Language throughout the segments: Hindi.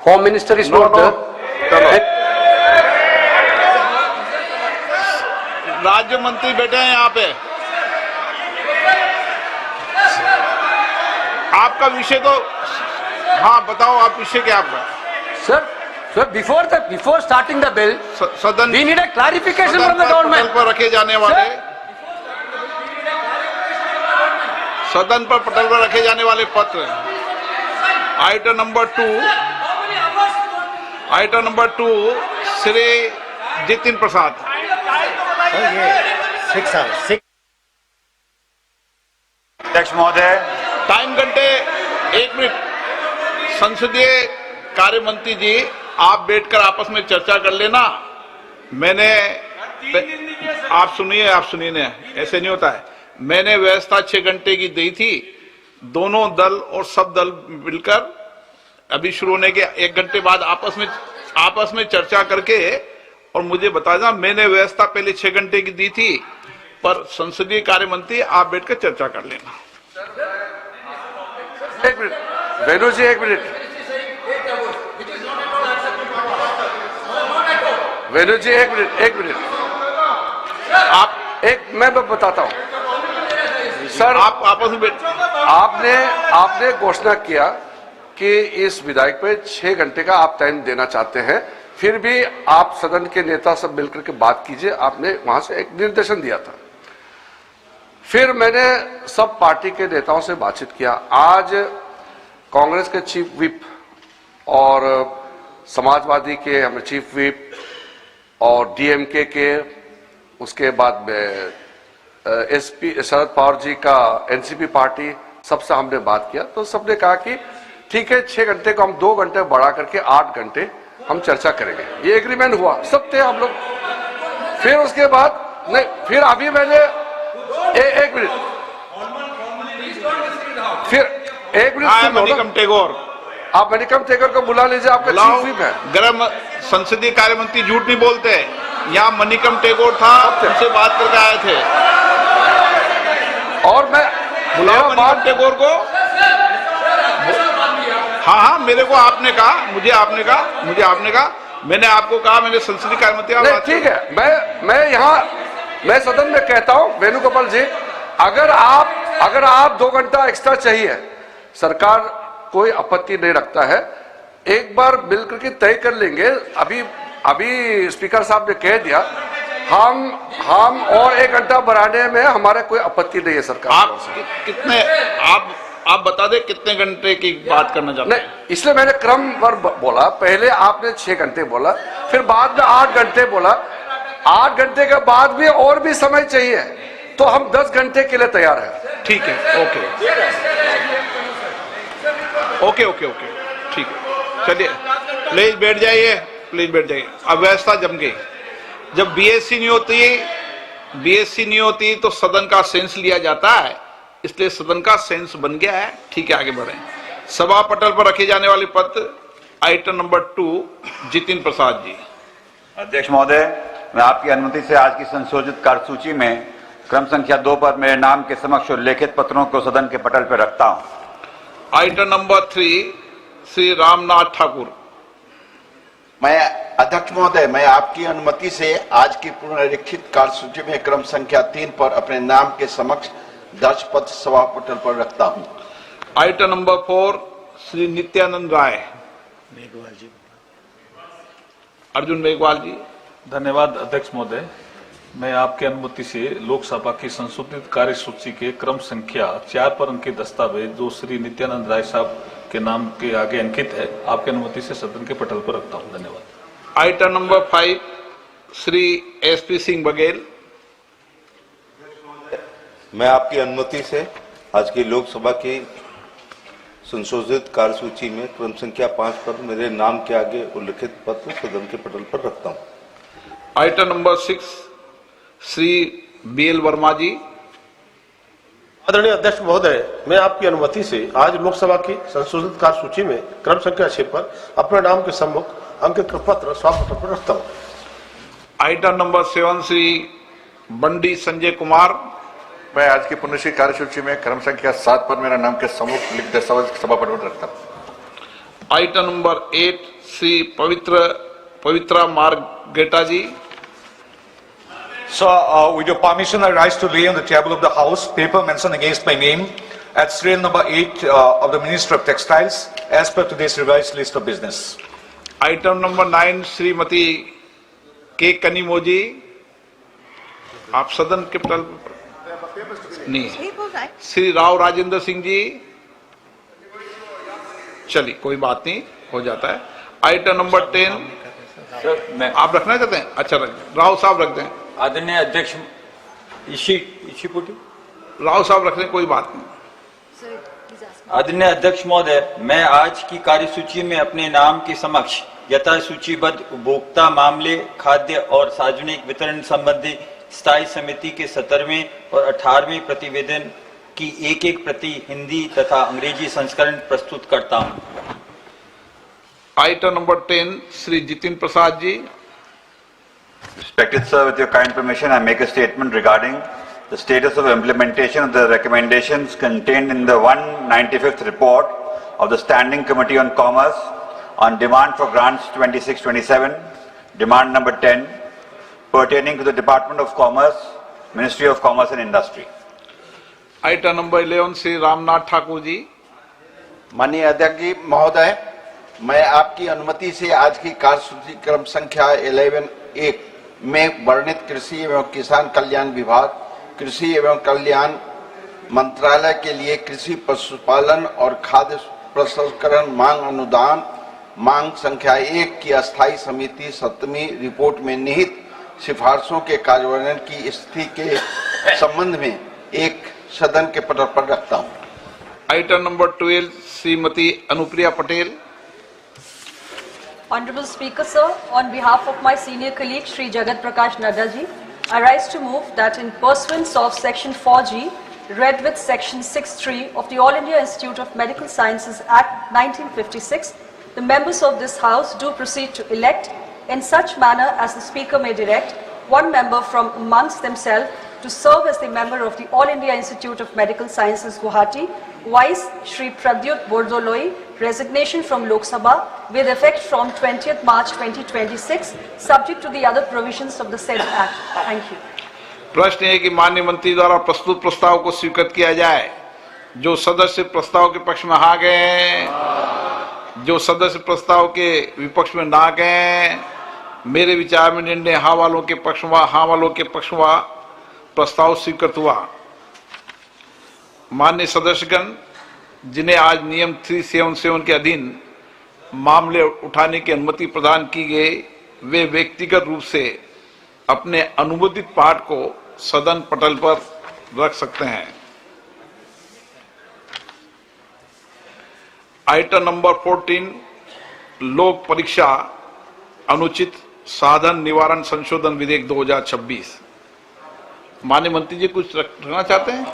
Home Minister is not there. राज्य मंत्री बैठे हैं यहाँ पे। आपका विषय तो हाँ बताओ, आप विषय क्या आपका? Sir, before starting the bill, सदन we need a clarification from the government. पर रखे जाने वाले सदन पर पटल पर रखे जाने वाले पत्र, आइटम नंबर 2 श्री जितिन प्रसाद। अध्यक्ष महोदय, टाइम घंटे 1 मिनट। संसदीय कार्य मंत्री जी, आप बैठकर आपस में चर्चा कर लेना। मैंने आप सुनिए ना, ऐसे नहीं होता है। मैंने व्यवस्था 6 घंटे की दी थी। दोनों दल और सब दल मिलकर अभी शुरू होने के 1 घंटे बाद आपस में चर्चा करके और मुझे बता देना। मैंने व्यवस्था पहले 6 घंटे की दी थी, पर संसदीय कार्य मंत्री आप बैठकर चर्चा कर लेना। 1 मिनट, वेणु जी 1 मिनट। वेणु जी 1 मिनट। मैं बताता हूं सर। आप आपस में आपने घोषणा किया कि इस विधायक पे 6 घंटे का आप टाइम देना चाहते हैं, फिर भी आप सदन के नेता सब मिलकर के बात कीजिए। आपने वहां से एक निर्देशन दिया था। फिर मैंने सब पार्टी के नेताओं से बातचीत किया। आज कांग्रेस के चीफ विप और समाजवादी के हमें चीफ विप और डीएमके के, उसके बाद में एसपी शरद पवार जी का एनसीपी पार्टी, सबसे हमने बात किया। तो सबने कहा कि ठीक है, 6 घंटे को हम 2 घंटे बढ़ा करके 8 घंटे हम चर्चा करेंगे। ये एग्रीमेंट हुआ, सब थे हम लोग। फिर उसके बाद नहीं, फिर अभी मैंने 1 मिनट, फिर 1 मिनट। मणिकम टेगोर, आप मणिकम टेगोर को बुला लीजिए, आपका चीफ विप है। गृह संसदीय कार्य मंत्री झूठ नहीं बोलते। यहाँ मणिकम टेगोर था, उनसे बात करके आए थे। और मैं बुलाओ मणिकम टेगोर को। हाँ, मेरे को आपने कहा, मुझे आपने कहा, मैंने आपको कहा, मैंने संसदीय कार्य मंत्री। ठीक है, मैं सदन में कहता हूं वेणुगोपाल जी, अगर आप 2 घंटा एक्स्ट्रा चाहिए, सरकार कोई आपत्ति नहीं रखता है। एक बार मिलकर के तय कर लेंगे। अभी स्पीकर साहब ने कह दिया, हम और 1 घंटा बढ़ाने में हमारे कोई आपत्ति नहीं है सरकार। आप बता दें कितने घंटे की बात करना चाहते हैं? नहीं, इसलिए मैंने क्रमवार बोला। पहले आपने 6 घंटे बोला, फिर बाद में 8 घंटे बोला। 8 घंटे के बाद भी और भी समय चाहिए तो हम 10 घंटे के लिए तैयार हैं। ठीक है, ओके, ठीक है। चलिए, प्लीज बैठ जाइए। अब व्यवस्था जम गई। जब बीएससी नहीं होती तो सदन का सेंस लिया जाता है, इसलिए सदन का सेंस बन गया है। ठीक है, आगे बढ़े। सभा पटल पर रखे जाने वाले पत्र, आइटम नंबर 2 जितिन प्रसाद जी। अध्यक्ष महोदय, मैं आपकी अनुमति से आज की संशोधित कार्यसूची में क्रम संख्या 2 पर मेरे नाम के समक्ष उल्लेखित पत्रों को सदन के पटल पर रखता हूं। Item number 3 Shri Ramnath Thakur. मैं अध्यक्ष महोदय, मैं आपकी अनुमति से आज की पुनरीक्षित कार्यसूची में क्रम संख्या 3 पर अपने नाम के समक्ष दर्ज पत्र सभा पटल पर रखता हूं। Item number 4 Shri Nityanand Rai. अर्जुन मेघवाल जी। धन्यवाद अध्यक्ष महोदय, मैं आपकी अनुमति से लोकसभा की संशोधित कार्यसूची के क्रम संख्या 4 पर अंकित दस्तावेज जो श्री नित्यानंद राय साहब के नाम के आगे अंकित है, आपकी अनुमति से सदन के पटल पर रखता हूं। धन्यवाद। Item number 5 Shri SP Singh Baghel. मैं आपकी अनुमति से आज की लोकसभा की संशोधित कार्यसूची में क्रम संख्या 5 पर मेरे नाम के आगे उल्लिखित पत्र सदन के पटल पर रखता हूं। Item number 6 Shri B L Verma ji. आदरणीय अध्यक्ष महोदय, मैं आपकी अनुमति से आज लोकसभा की संशोधित कार्यसूची में क्रम संख्या 6 पर अपने नाम के सम्मुख अंकित पत्र सभा पटल पर रखता हूं। Item number 7 Shri Bandi Sanjay Kumar. मैं आज की पुनरीक्षित कार्यसूची में क्रम संख्या 7 पर मेरा नाम के समूह लिखित दस्तावेज सभा पटल पर रखता हूं। Item number 8 Shri Pavitra Margherita ji. So, with your permission, I rise to lay on the table of the House paper mentioned against my name at serial number 8 of the Ministry of Textiles as per today's revised list of business. Item number 9 Shrimati के कनीमो जी, आप सदन के पटल नहीं। श्री राव राजेंद्र सिंह जी, चलिए कोई बात नहीं, हो जाता है। आइटम नंबर 10 सर, आप रखना चाहते हैं? अच्छा, राव साहब रख दें। आदरणीय अध्यक्ष राव साहब रख दें, कोई बात नहीं। आदरणीय अध्यक्ष महोदय, मैं आज की कार्यसूची में अपने नाम के समक्ष यथा सूचीबद्ध उपभोक्ता मामले, खाद्य और सार्वजनिक वितरण संबंधी स्थायी समिति के 17वें और 18वें प्रतिवेदन की एक प्रति हिंदी तथा अंग्रेजी संस्करण प्रस्तुत करता हूं। Item number 10 Shri Jitin Prasada ji. Respected sir, with your kind permission, I make a statement regarding the status of implementation of the recommendations contained in the 195th report of the Standing Committee on Commerce on demand for grants 2627, demand number 10, pertaining to the Department of Commerce, Ministry of Commerce and Industry. Item number 11 Shri Ramnath Thakur ji. माननीय अध्यक्ष जी महोदय, मैं आपकी अनुमति से आज की कार्यसूची क्रम संख्या 11(1) में वर्णित कृषि एवं किसान कल्याण विभाग, कृषि एवं कल्याण मंत्रालय के लिए कृषि पशुपालन और खाद्य प्रसंस्करण मांग अनुदान मांग संख्या 1 की अस्थायी समिति 7वीं रिपोर्ट में निहित सिफारिशों के कार्यान्वयन की स्थिति के संबंध में एक सदन के पटल पर रखता हूं। Item number 12 Shrimati Anupriya Patel. Honorable Speaker, sir, on behalf of my senior colleague Shri Jagat Prakash Nadda ji, I rise to move that in pursuance of Section 4G, read with Section 6(3) of the All India Institute of Medical Sciences Act 1956, the members of this House do proceed to elect, in such manner as the Speaker may direct, one member from amongst themselves to serve as the member of the All India Institute of Medical Sciences Guwahati, vice Shri Pradyut Bordoloi, resignation from Lok Sabha with effect from 20th March 2026, subject to the other provisions of the said Act. Thank you. प्रश्न है कि माननीय मंत्री द्वारा प्रस्तुत प्रस्ताव को स्वीकृत किया जाए। जो सदस्य प्रस्ताव के पक्ष में हाँ गए हैं, जो सदस्य प्रस्ताव के विपक्ष में ना गए, मेरे विचार में निर्णय हाँ वालों के पक्ष में प्रस्ताव स्वीकृत हुआ। माननीय सदस्यगण, जिन्हें आज नियम 377 के अधीन मामले उठाने की अनुमति प्रदान की गई, वे व्यक्तिगत रूप से अपने अनुमोदित पाठ को सदन पटल पर रख सकते हैं। आइटम नंबर 14 लोक परीक्षा अनुचित साधन निवारण संशोधन विधेयक 2026। माननीय मंत्री जी कुछ रखना चाहते हैं?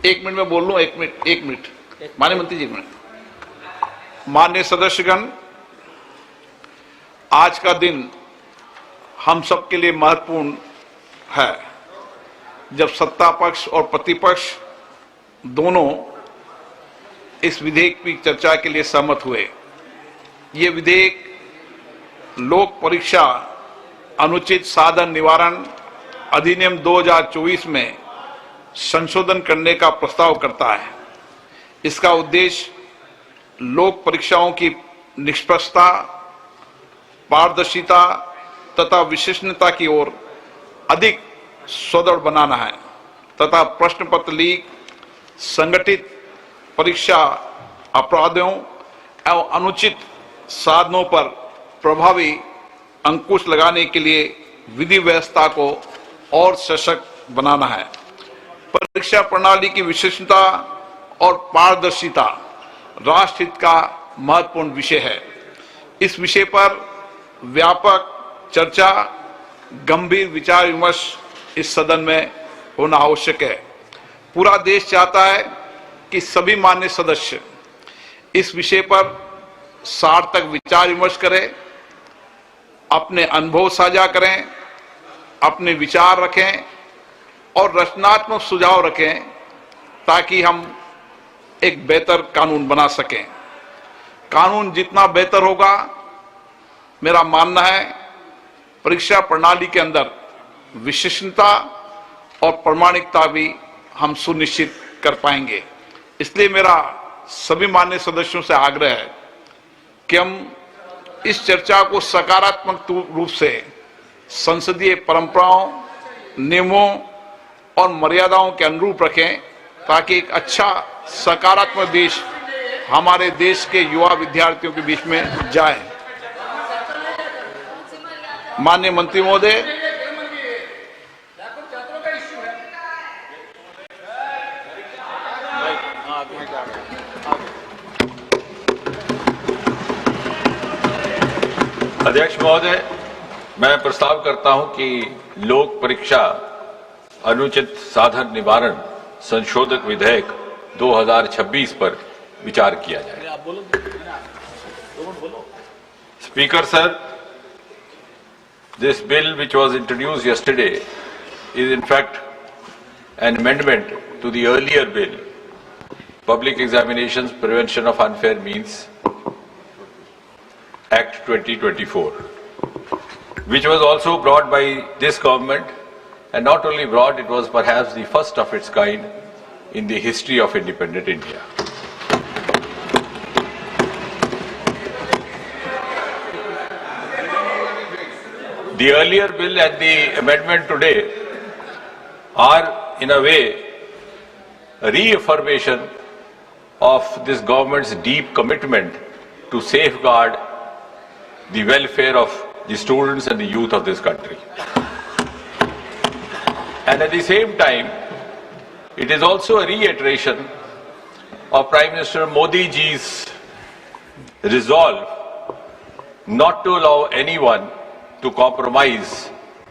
1 मिनट में बोल लूं, 1 मिनट। माननीय मंत्री जी, 1 मिनट। माननीय सदस्यगण, आज का दिन हम सबके लिए महत्वपूर्ण है, जब सत्ता पक्ष और प्रतिपक्ष दोनों इस विधेयक की चर्चा के लिए सहमत हुए। ये विधेयक लोक परीक्षा अनुचित साधन निवारण अधिनियम 2024 में संशोधन करने का प्रस्ताव करता है। इसका उद्देश्य लोक परीक्षाओं की निष्पक्षता, पारदर्शिता तथा विश्वसनीयता की ओर अधिक सुदृढ़ बनाना है तथा प्रश्न पत्र लीक, संगठित परीक्षा अपराधों एवं अनुचित साधनों पर प्रभावी अंकुश लगाने के लिए विधि व्यवस्था को और सशक्त बनाना है। परीक्षा प्रणाली की विश्वसनीयता और पारदर्शिता राष्ट्र हित का महत्वपूर्ण विषय है। इस विषय पर व्यापक चर्चा, गंभीर विचार विमर्श इस सदन में होना आवश्यक है। पूरा देश चाहता है कि सभी मान्य सदस्य इस विषय पर सार्थक विचार विमर्श करें, अपने अनुभव साझा करें, अपने विचार रखें और रचनात्मक सुझाव रखें ताकि हम एक बेहतर कानून बना सकें। कानून जितना बेहतर होगा, मेरा मानना है परीक्षा प्रणाली के अंदर विश्वसनीयता और प्रामाणिकता भी हम सुनिश्चित कर पाएंगे। इसलिए मेरा सभी माननीय सदस्यों से आग्रह है कि हम इस चर्चा को सकारात्मक रूप से संसदीय परंपराओं, नियमों और मर्यादाओं के अनुरूप रखें, ताकि एक अच्छा सकारात्मक देश हमारे देश के युवा विद्यार्थियों के बीच में जाए। माननीय मंत्री महोदय, अध्यक्ष महोदय, मैं प्रस्ताव करता हूं कि लोक परीक्षा अनुचित साधन निवारण संशोधक विधेयक 2026 पर विचार किया जाए। Speaker sir, this bill which was introduced yesterday is in fact an amendment to the earlier bill, Public Examinations Prevention of Unfair Means Act 2024, which was also brought by this government, and not only brought, it was perhaps the first of its kind in the history of independent India. The earlier bill and the amendment today are in a way a reaffirmation of this government's deep commitment to safeguard the welfare of the students and the youth of this country. And at the same time, it is also a reiteration of Prime Minister Modi ji's resolve not to allow anyone to compromise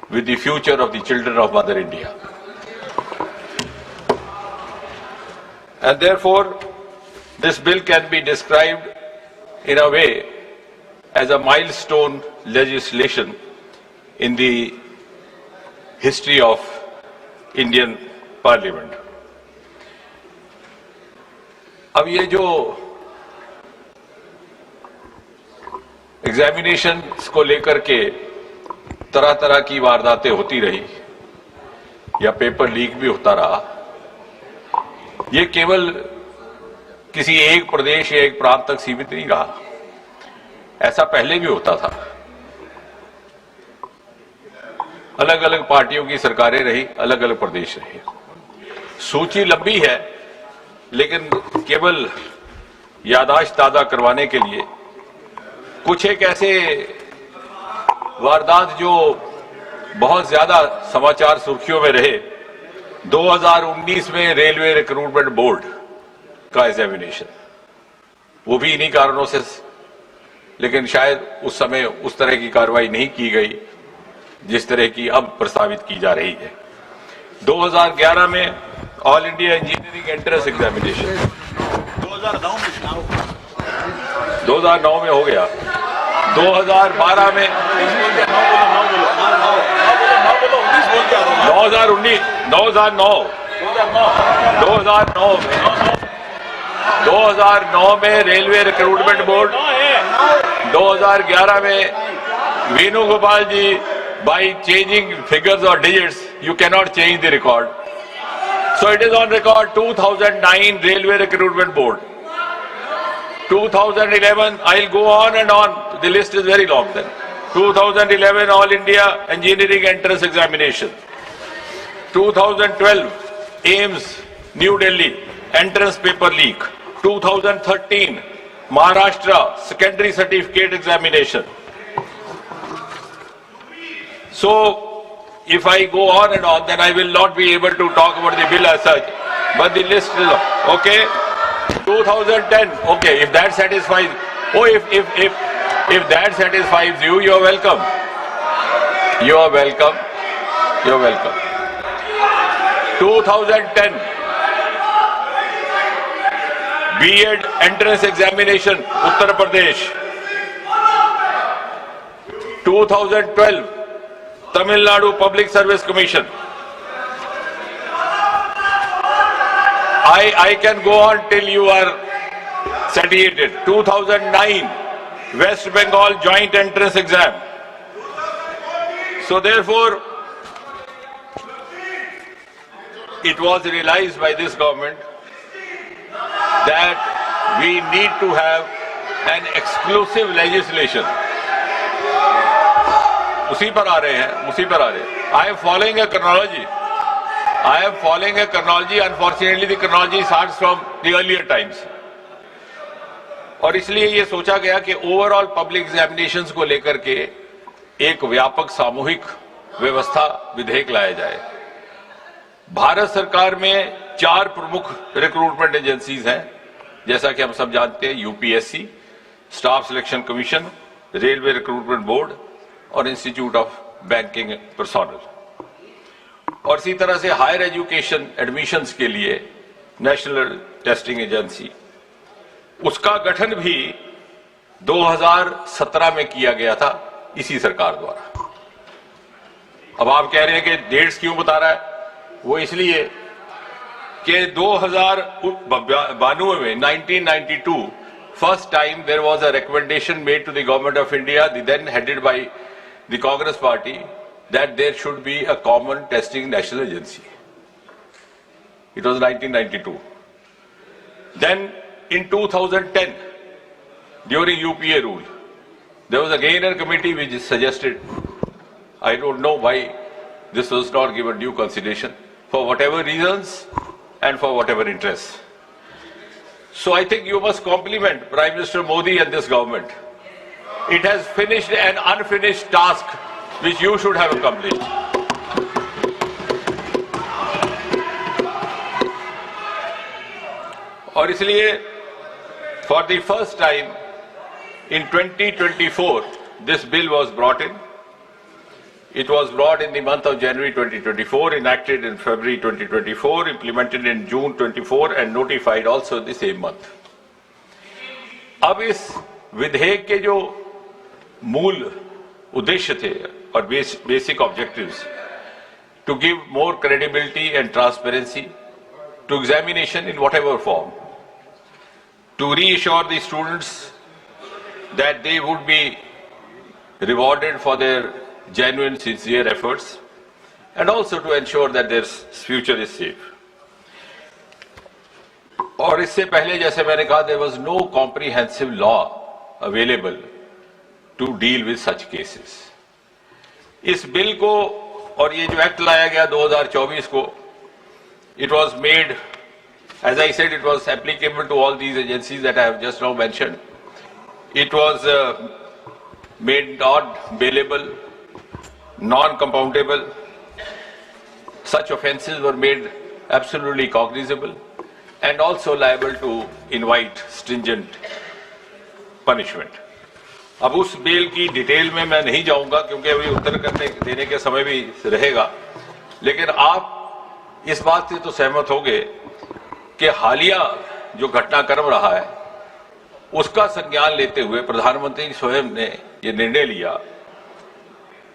with the future of the children of Mother India. And therefore, this bill can be described in a way as a milestone legislation in the history of Indian Parliament. अब ये जो एग्जामिनेशन को लेकर के तरह तरह की वारदातें होती रही या पेपर लीक भी होता रहा, ये केवल किसी एक प्रदेश या एक प्रांत तक सीमित नहीं रहा। ऐसा पहले भी होता था। अलग अलग पार्टियों की सरकारें रही, अलग अलग प्रदेश रहे। सूची लंबी है, लेकिन केवल याददाश्त ताजा करवाने के लिए कुछ एक ऐसे वारदात जो बहुत ज्यादा समाचार सुर्खियों में रहे। 2019 में रेलवे रिक्रूटमेंट बोर्ड का एग्जामिनेशन, वो भी इन्हीं कारणों से, लेकिन शायद उस समय उस तरह की कार्रवाई नहीं की गई जिस तरह की अब प्रस्तावित की जा रही है। 2011 में all India engineering entrance examination 2009 में हो गया। 2012 में 2009 में रेलवे रिक्रूटमेंट बोर्ड, 2011 में वेणुगोपाल जी, by changing figures or digits, you cannot change the record. So it is on record 2009 Railway Recruitment Board. 2011, I'll go on and on, the list is very long then. 2011 All India Engineering Entrance Examination. 2012 AIMS New Delhi Entrance Paper Leak. 2013 Maharashtra Secondary Certificate Examination. So, if I go on and on, then I will not be able to talk about the bill as such. But the list is okay. 2010. Okay, if that satisfies. Oh, if that satisfies you, you are welcome. You are welcome. You are welcome. 2010 B.Ed Entrance Examination, Uttar Pradesh. 2012. Tamil Nadu Public Service Commission. I can go on till you are satiated. 2009 West Bengal joint entrance exam. So therefore, it was realized by this government that we need to have an exclusive legislation. उसी पर आ रहे हैं, उसी पर आ रहे हैं. I am following a chronology. Unfortunately, the chronology starts from the earlier times. और इसलिए ये सोचा गया कि ओवरऑल पब्लिक एग्जामिनेशंस को लेकर के एक व्यापक सामूहिक व्यवस्था विधेयक लाया जाए. भारत सरकार में 4 प्रमुख रिक्रूटमेंट एजेंसीज हैं, जैसा कि हम सब जानते हैं. UPSC, staff selection commission, railway recruitment board और इंस्टीट्यूट ऑफ बैंकिंग पर्सोनल. और इसी तरह से हायर एजुकेशन एडमिशंस के लिए नेशनल टेस्टिंग एजेंसी, उसका गठन भी 2017 में किया गया था इसी सरकार द्वारा. अब आप कह रहे हैं कि डेट्स क्यों बता रहा है? वो इसलिए कि 2092 में 1992 first time there was a recommendation made to the government of India, then headed by the Congress party, that there should be a common testing national agency. It was 1992. Then in 2010, during UPA rule, there was again a committee which suggested, I don't know why this was not given due consideration, for whatever reasons and for whatever interests. So I think you must compliment Prime Minister Modi and this government. It has finished an unfinished task which you should have accomplished. और इसलिए for the first time in 2024 this bill was brought in. It was brought in the month of January 2024, enacted in February 2024, implemented in June 24 and notified also the same month. अब इस विधेयक के जो मूल उद्देश्य थे और basic objectives, to give more credibility and transparency to examination in whatever form, to reassure the students that they would be rewarded for their genuine, sincere efforts, and also to ensure that their future is safe. और इससे पहले, जैसे मैंने कहा, there was no comprehensive law available to deal with such cases. इस बिल को और ये जो एक्ट लाया गया 2024 को, it was made, as I said, it was applicable to all these agencies that I have just now mentioned. It was made not bailable, non-compoundable. Such offences were made absolutely cognizable and also liable to invite stringent punishment. अब उस बिल की डिटेल में मैं नहीं जाऊंगा क्योंकि अभी उत्तर देने के समय भी रहेगा, लेकिन आप इस बात से तो सहमत होंगे कि हालिया जो घटनाक्रम रहा है उसका संज्ञान लेते हुए प्रधानमंत्री स्वयं ने ये निर्णय लिया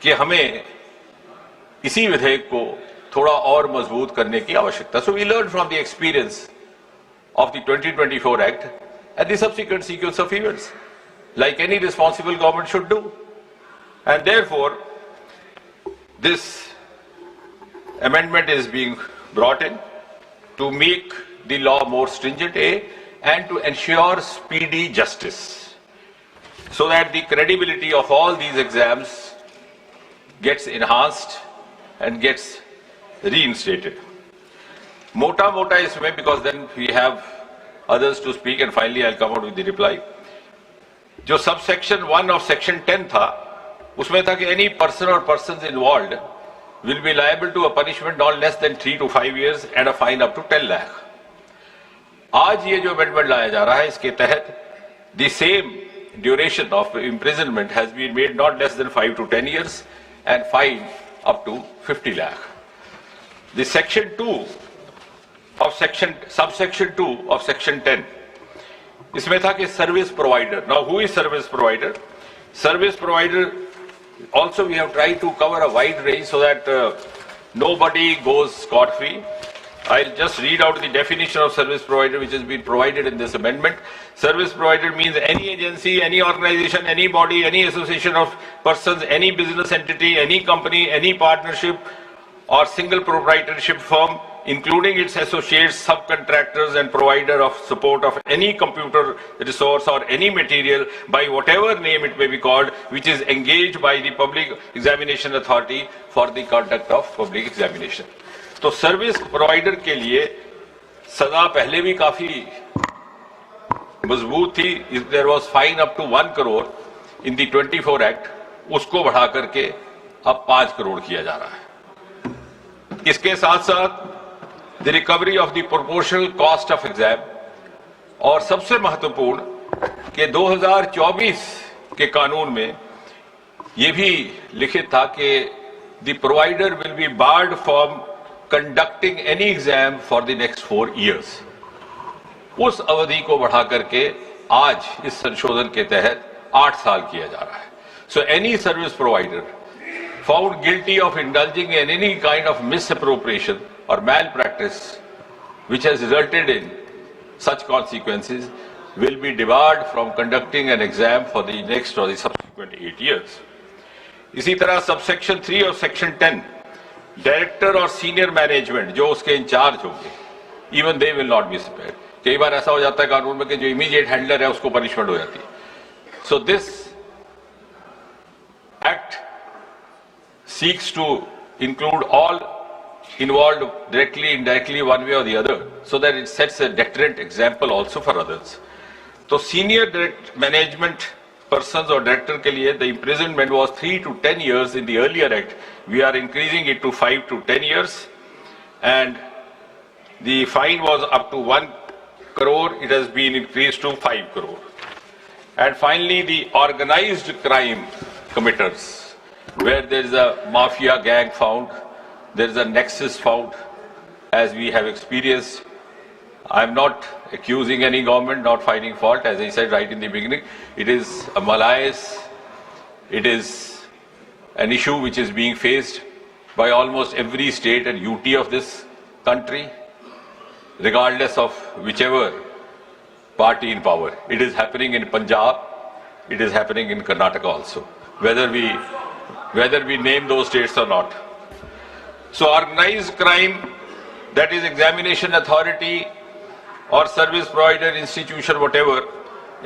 कि हमें इसी विधेयक को थोड़ा और मजबूत करने की आवश्यकता. So we learned from the experience of the 2024 Act and the subsequent sequence of events, like any responsible government should do. And therefore, this amendment is being brought in to make the law more stringent, and to ensure speedy justice, so that the credibility of all these exams gets enhanced and gets reinstated. Mota isme, because then we have others to speak, and finally I'll come out with the reply. जो subsection 1 of section 10 था, उसमें था कि any person or persons involved will be liable to a punishment not less than 3 to 5 years and a fine up to 10 lakh. आज ये जो amendment लाया जा रहा है, इसके तहत the same duration of imprisonment has been made not less than 5 to 10 years and fine up to 50 lakh. The section 2 of subsection 2 of section 10, इसमें था कि service provider. Now who is service provider? Service provider, also we have tried to cover a wide range so that nobody goes scot-free. I'll just read out the definition of service provider which has been provided in this amendment. Service provider means any agency, any organization, any body, any association of persons, any business entity, any company, any partnership or single proprietorship firm, including its associates, subcontractors and provider of support of any computer resource or any material by whatever name it may be called, which is engaged by the Public Examination Authority for the conduct of public examination. तो सर्विस प्रोवाइडर के लिए सजा पहले भी काफी मजबूत थी. There was fine up to 1 crore in the 24 act, उसको बढ़ा करके अब 5 करोड़ किया जा रहा है. इसके साथ साथ the recovery of the proportional cost of exam, और सबसे महत्वपूर्ण कि 2024 के कानून में यह भी लिखित था कि the provider will be board from conducting any exam for the next 4 years. उस अवधि को बढ़ा करके आज इस संशोधन के तहत 8 साल किया जा रहा है. So any service provider found guilty of indulging in any kind of misappropriation और मैल practice which has resulted in such consequences will be debarred from conducting an exam for the next or the subsequent 8 years. इसी तरह सबसेक्शन 3 और सेक्शन 10, डायरेक्टर और सीनियर मैनेजमेंट जो उसके इंचार्ज होंगे, even they will not be spared. कई बार ऐसा हो जाता है कानून में कि जो इमीडिएट हैंडलर है उसको पनिशमेंट हो जाती है. So this act seeks to include all involved directly, indirectly, one way or the other, so that it sets a deterrent example also for others. So senior direct management persons or director के लिए the imprisonment was 3 to 10 years in the earlier act. We are increasing it to 5 to 10 years, and the fine was up to 1 crore. It has been increased to 5 crore. And finally, the organized crime committers, where there is a mafia gang found, there is a nexus found, as we have experienced. I am not accusing any government, not finding fault. As I said right in the beginning, it is a malaise. It is an issue which is being faced by almost every state and UT of this country, regardless of whichever party in power. It is happening in Punjab. It is happening in Karnataka also, whether we name those states or not. So organized crime, that is examination authority or service provider institution, whatever,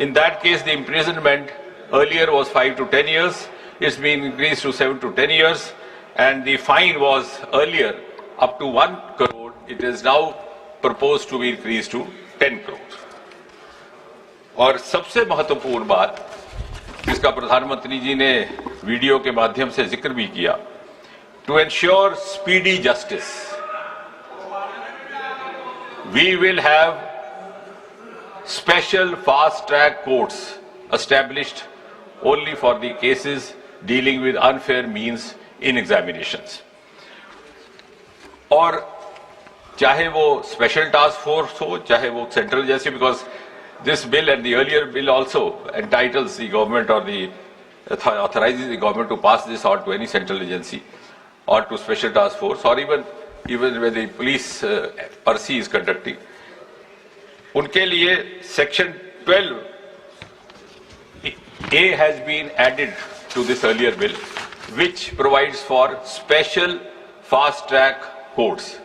in that case the imprisonment earlier was 5 to 10 years. It's been increased to 7 to 10 years, and the fine was earlier up to 1 crore. It is now proposed to be increased to 10 crore. और सबसे महत्वपूर्ण बात जिसका प्रधानमंत्री जी ने वीडियो के माध्यम से जिक्र भी किया, to ensure speedy justice, we will have special fast track courts established only for the cases dealing with unfair means in examinations. और चाहे वो स्पेशल टास्क फोर्स हो, चाहे वो सेंट्रल जैसे, because this bill and the earlier bill also entitles the government or the authorizes the government to pass this on to any central agency or to special task force, or even when the police Percy is conducting. उनके लिए section 12A has been added to this earlier bill, which provides for special fast track courts.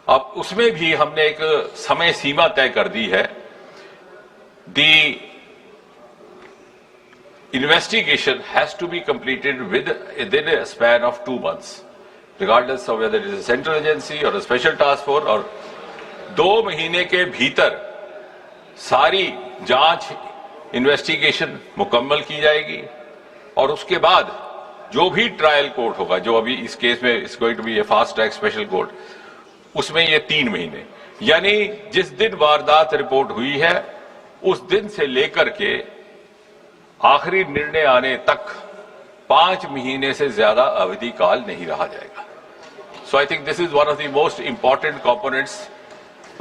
अब उसमें भी हमने एक समय सीमा तय कर दी है. The investigation has to be completed within a span of 2 months, regardless of whether it is a central agency or a special task force. और 2 महीने के भीतर सारी जांच इन्वेस्टिगेशन मुकम्मल की जाएगी, और उसके बाद जो भी ट्रायल कोर्ट होगा, जो अभी इस केस में is going to be a fast track special court, उसमें ये 3 महीने, यानी जिस दिन वारदात रिपोर्ट हुई है उस दिन से लेकर के आखिरी निर्णय आने तक 5 महीने से ज्यादा अवधि काल नहीं रहा जाएगा. So I think this is one of the most important components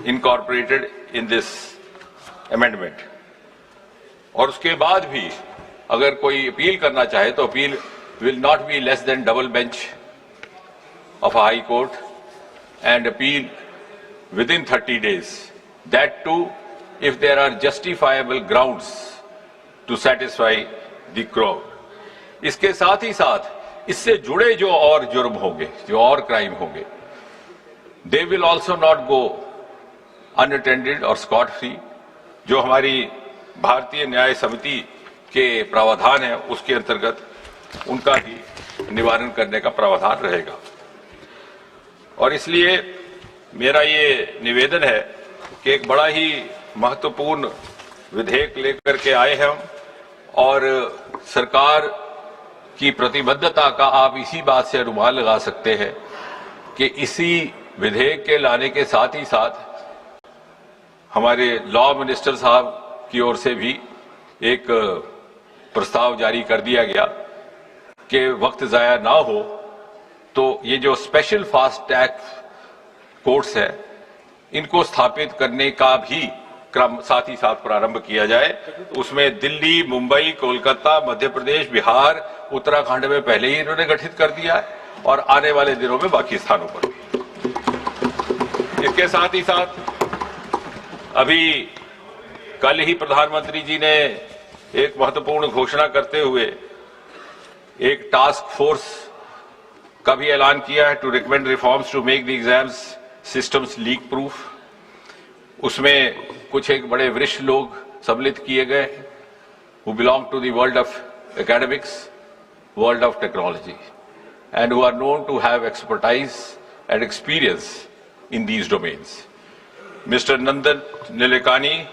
incorporated in this amendment. और उसके बाद भी अगर कोई अपील करना चाहे तो appeal will not be less than double bench of a high court, and appeal within 30 days. That too, if there are justifiable grounds to satisfy the crowd. इसके साथ ही साथ इससे जुड़े जो और जुर्म होंगे, जो और क्राइम होंगे, they will also not go unattended or scot free. जो हमारी भारतीय न्याय समिति के प्रावधान है उसके अंतर्गत उनका भी निवारण करने का प्रावधान रहेगा। और इसलिए मेरा ये निवेदन है कि एक बड़ा ही महत्वपूर्ण विधेयक लेकर के आए हैं हम, और सरकार की प्रतिबद्धता का आप इसी बात से अनुमान लगा सकते हैं कि इसी विधेयक के लाने के साथ ही साथ हमारे लॉ मिनिस्टर साहब की ओर से भी एक प्रस्ताव जारी कर दिया गया कि वक्त जाया ना हो तो ये जो स्पेशल फास्ट ट्रैक कोर्ट्स है इनको स्थापित करने का भी क्रम साथ ही साथ प्रारंभ किया जाए। उसमें दिल्ली, मुंबई, कोलकाता, मध्य प्रदेश, बिहार, उत्तराखंड में पहले ही इन्होंने गठित कर दिया है और आने वाले दिनों में बाकी स्थानों पर भी। इसके साथ ही साथ अभी कल ही प्रधानमंत्री जी ने एक महत्वपूर्ण घोषणा करते हुए एक टास्क फोर्स का भी ऐलान किया है to recommend reforms to make the exams systems leak proof. उसमें कुछ एक बड़े वरिष्ठ लोग सम्मिलित किए गए who belong to the world of academics, world of technology, and who are known to have expertise and experience in these domains. Mr. Nandan Nilekani,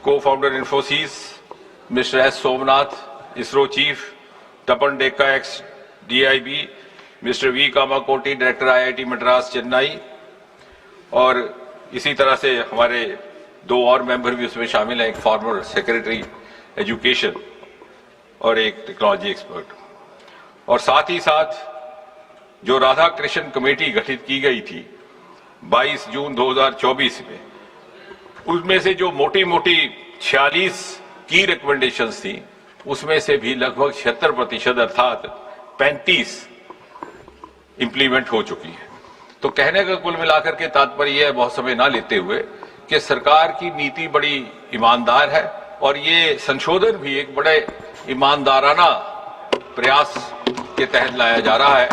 co-founder Infosys, Mr. S. Somnath, ISRO chief, Tapan Dekka, ex-DIB, Mr. V. Kamakoti, director IIT Madras, Chennai, और इसी तरह से हमारे दो और मेंबर भी उसमें शामिल हैं, एक फॉर्मर सेक्रेटरी एजुकेशन और एक टेक्नोलॉजी एक्सपर्ट। और साथ ही साथ जो राधा कृष्ण कमेटी गठित की गई थी 22 जून 2024 में, उसमें से जो मोटी मोटी 46 की रिकमेंडेशंस थी उसमें से भी लगभग 76% अर्थात 35 इंप्लीमेंट हो चुकी है। तो कहने का कुल मिलाकर के तात्पर्य यह है, बहुत समय ना लेते हुए, कि सरकार की नीति बड़ी ईमानदार है और ये संशोधन भी एक बड़े ईमानदाराना प्रयास के तहत लाया जा रहा है।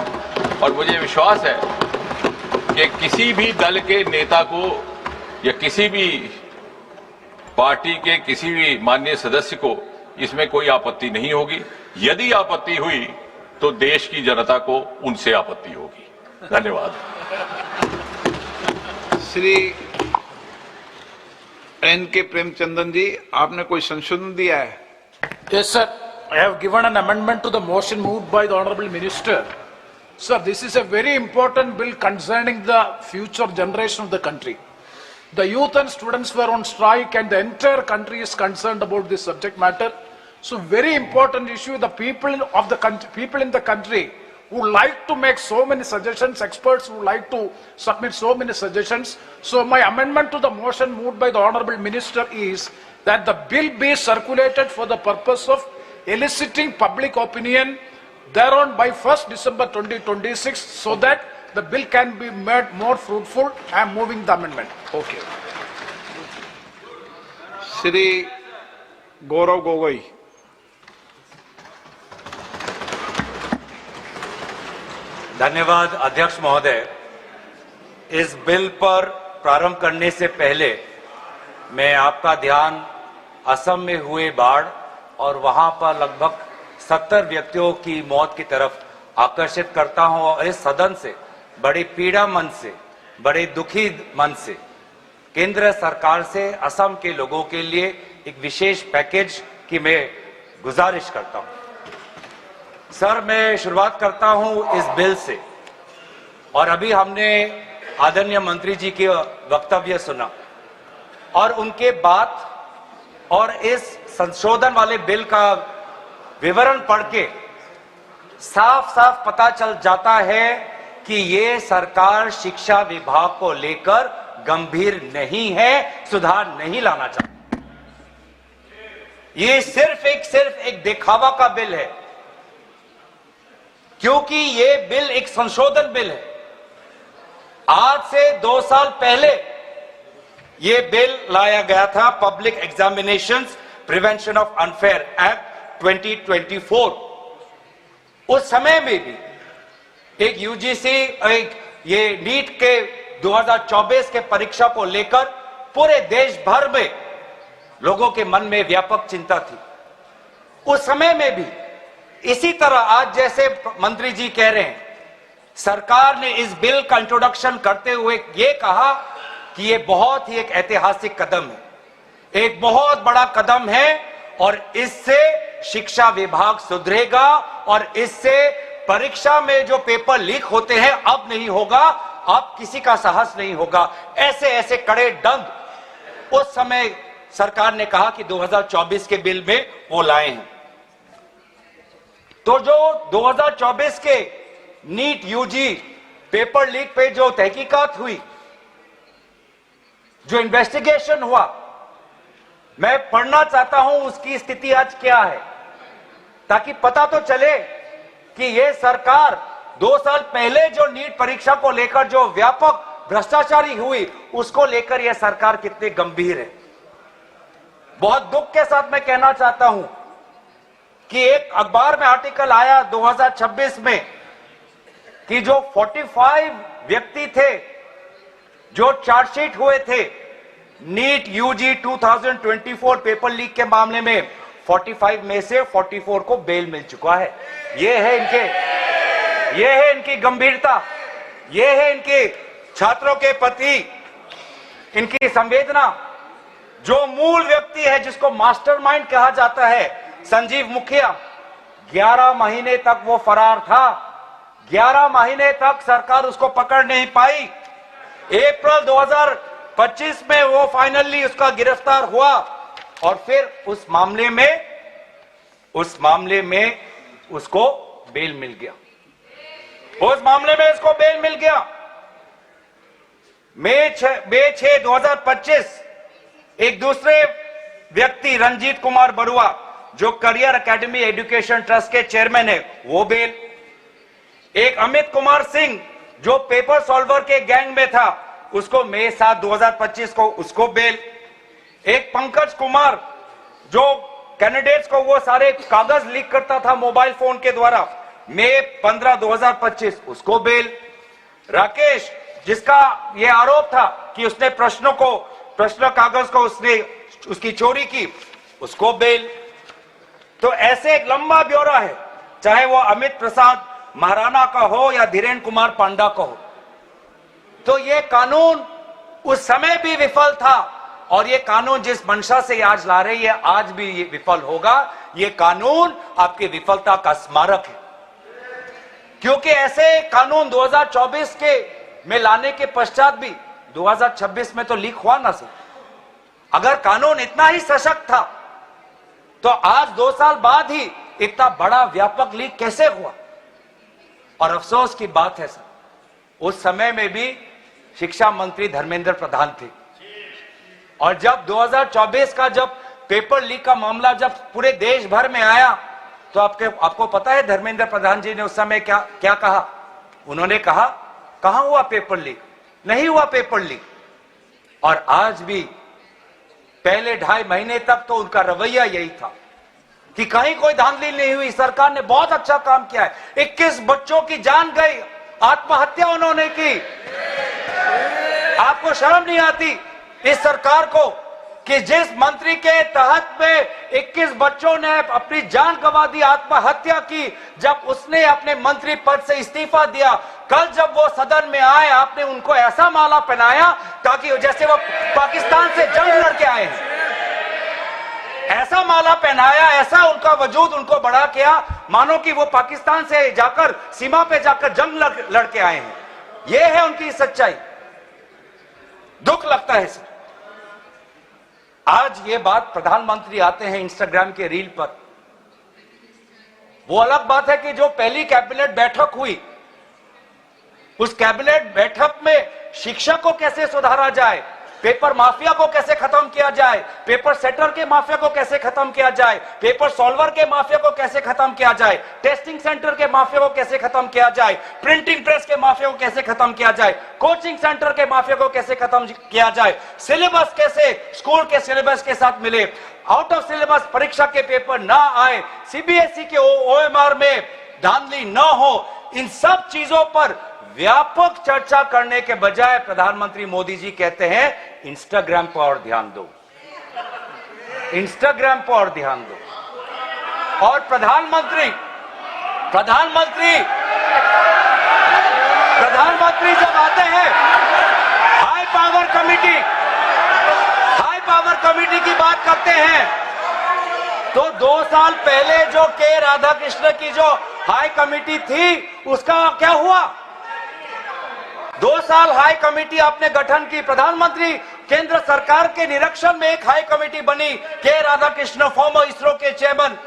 और मुझे विश्वास है कि किसी भी दल के नेता को या किसी भी पार्टी के किसी भी माननीय सदस्य को इसमें कोई आपत्ति नहीं होगी। यदि आपत्ति हुई तो देश की जनता को उनसे आपत्ति होगी। धन्यवाद। श्री N.K. प्रेमचंदन जी, आपने कोई संशोधन दिया है? Yes, sir. I have given an amendment to the motion moved by the Honorable Minister. Sir, this is a very important bill concerning the future generation of the country. The youth and students were on strike and the entire country is concerned about this subject matter. So very important issue. The people of the country, people in the country who like to make so many suggestions, experts who like to submit so many suggestions. So my amendment to the motion moved by the Honorable Minister is that the bill be circulated for the purpose of eliciting public opinion thereon by 1st December 2026 so that the bill can be made more fruitful. I am moving the amendment. Okay. Shri Gaurav Gogoi. धन्यवाद अध्यक्ष महोदय। इस बिल पर प्रारंभ करने से पहले मैं आपका ध्यान असम में हुए बाढ़ और वहां पर लगभग 70 व्यक्तियों की मौत की तरफ आकर्षित करता हूं और इस सदन से बड़े पीड़ा मन से, बड़े दुखी मन से केंद्र सरकार से असम के लोगों के लिए एक विशेष पैकेज की मैं गुजारिश करता हूं। सर, मैं शुरुआत करता हूं इस बिल से, और अभी हमने आदरणीय मंत्री जी के वक्तव्य सुना और उनके बात और इस संशोधन वाले बिल का विवरण पढ़ के साफ साफ पता चल जाता है कि ये सरकार शिक्षा विभाग को लेकर गंभीर नहीं है, सुधार नहीं लाना चाहती। ये सिर्फ एक दिखावा का बिल है, क्योंकि ये बिल एक संशोधन बिल है। आज से 2 साल पहले ये बिल लाया गया था, public examinations prevention of unfair act 2024। उस समय में भी एक यूजीसी ये नीट के 2024 के परीक्षा को लेकर पूरे देश भर में लोगों के मन में व्यापक चिंता थी। उस समय में भी इसी तरह आज जैसे मंत्री जी कह रहे हैं, सरकार ने इस बिल का इंट्रोडक्शन करते हुए ये कहा कि ये बहुत ही एक ऐतिहासिक कदम है, एक बहुत बड़ा कदम है और इससे शिक्षा विभाग सुधरेगा और इससे परीक्षा में जो पेपर लीक होते हैं अब नहीं होगा, अब किसी का साहस नहीं होगा। ऐसे ऐसे कड़े दंड उस समय सरकार ने कहा कि 2024 के बिल में वो लाए हैं। तो जो 2024 के नीट यूजी पेपर लीक पे जो तहकीकात हुई, जो इन्वेस्टिगेशन हुआ, मैं पढ़ना चाहता हूं उसकी स्थिति आज क्या है, ताकि पता तो चले कि यह सरकार 2 साल पहले जो नीट परीक्षा को लेकर जो व्यापक भ्रष्टाचारी हुई उसको लेकर यह सरकार कितनी गंभीर है। बहुत दुख के साथ मैं कहना चाहता हूं कि एक अखबार में आर्टिकल आया 2026 में कि जो 45 व्यक्ति थे जो चार्जशीट हुए थे नीट यूजी 2024 पेपर लीक के मामले में, 45 में से 44 को बेल मिल चुका है। ये है इनकी गंभीरता, ये है इनके छात्रों के प्रति इनकी संवेदना। जो मूल व्यक्ति है जिसको मास्टरमाइंड कहा जाता है, संजीव मुखिया, 11 महीने तक वो फरार था, 11 महीने तक सरकार उसको पकड़ नहीं पाई। अप्रैल 2025 में वो फाइनली उसका गिरफ्तार हुआ और फिर उस मामले में उसको बेल मिल गया। मई 6, 2025 एक दूसरे व्यक्ति रंजीत कुमार बरुआ जो करियर एकेडमी एजुकेशन ट्रस्ट के चेयरमैन है, वो बेल। एक अमित कुमार सिंह जो पेपर सॉल्वर के गैंग में था, उसको मई 7, 2025 को उसको बेल। एक पंकज कुमार जो कैंडिडेट्स को वो सारे कागज लीक करता था मोबाइल फोन के द्वारा, मई 15, 2025 उसको बेल। राकेश जिसका ये आरोप था कि उसने प्रश्न कागज को उसकी चोरी की, उसको बेल। तो ऐसे एक लंबा ब्यौरा है, चाहे वो अमित प्रसाद महाराणा का हो या धीरेन्द्र कुमार पांडा का हो। तो ये कानून उस समय भी विफल था और ये कानून जिस मंशा से आज ला रही है आज भी ये विफल होगा। ये कानून आपकी विफलता का स्मारक है, क्योंकि ऐसे कानून 2024 के में लाने के पश्चात भी 2026 में तो लीक हुआ ना सर। अगर कानून इतना ही सशक्त था तो आज 2 साल बाद ही इतना बड़ा व्यापक लीक कैसे हुआ। और अफसोस की बात है सर, उस समय में भी शिक्षा मंत्री धर्मेंद्र प्रधान थे और जब 2024 का जब पेपर लीक का मामला जब पूरे देश भर में आया तो आपको पता है धर्मेंद्र प्रधान जी ने उस समय क्या कहा। उन्होंने कहा कहां हुआ पेपर लीक, नहीं हुआ पेपर लीक। और आज भी पहले 2.5 महीने तक तो उनका रवैया यही था कि कहीं कोई धांधली नहीं हुई, सरकार ने बहुत अच्छा काम किया है। 21 बच्चों की जान गई, आत्महत्या उन्होंने की। आपको शर्म नहीं आती इस सरकार को कि जिस मंत्री के तहत में 21 बच्चों ने अपनी जान गंवा दी, आत्महत्या की, जब उसने अपने मंत्री पद से इस्तीफा दिया, कल जब वो सदन में आए आपने उनको ऐसा माला पहनाया ताकि जैसे वो पाकिस्तान से जंग लड़के आए हैं, ऐसा माला पहनाया, ऐसा उनका वजूद उनको बढ़ा किया मानो कि वो पाकिस्तान से जाकर सीमा पे जाकर जंग लड़के आए हैं। ये है उनकी सच्चाई। दुख लगता है सर। आज ये बात प्रधानमंत्री आते हैं इंस्टाग्राम के रील पर, वो अलग बात है कि जो पहली कैबिनेट बैठक हुई उस कैबिनेट बैठक में शिक्षा को कैसे सुधारा जाए, पेपर माफिया को कैसे खत्म किया जाए, पेपर सेटर के माफिया को कैसे खत्म किया जाए, पेपर सॉल्वर के माफिया को कैसे खत्म किया जाए, टेस्टिंग सेंटर के माफिया को कैसे खत्म किया जाए, प्रिंटिंग प्रेस के माफिया को कैसे खत्म किया जाए, कोचिंग सेंटर के माफिया को कैसे खत्म किया जाए, सिलेबस कैसे स्कूल के सिलेबस के साथ मिले, आउट ऑफ सिलेबस परीक्षा के पेपर ना आए, सीबीएसई के ओएमआर में धांधली न हो, इन सब चीजों पर व्यापक चर्चा करने के बजाय प्रधानमंत्री मोदी जी कहते हैं इंस्टाग्राम पर और ध्यान दो, इंस्टाग्राम पर और ध्यान दो। और प्रधानमंत्री जब आते हैं हाई पावर कमेटी की बात करते हैं, तो 2 साल पहले जो के राधाकृष्ण की जो हाई कमेटी थी उसका क्या हुआ? 2 साल हाई कमेटी आपने गठन की, प्रधानमंत्री केंद्र सरकार के निरीक्षण में एक हाई कमेटी बनी, के राधाकृष्ण फॉर्मर इसरो के चेयरमैन।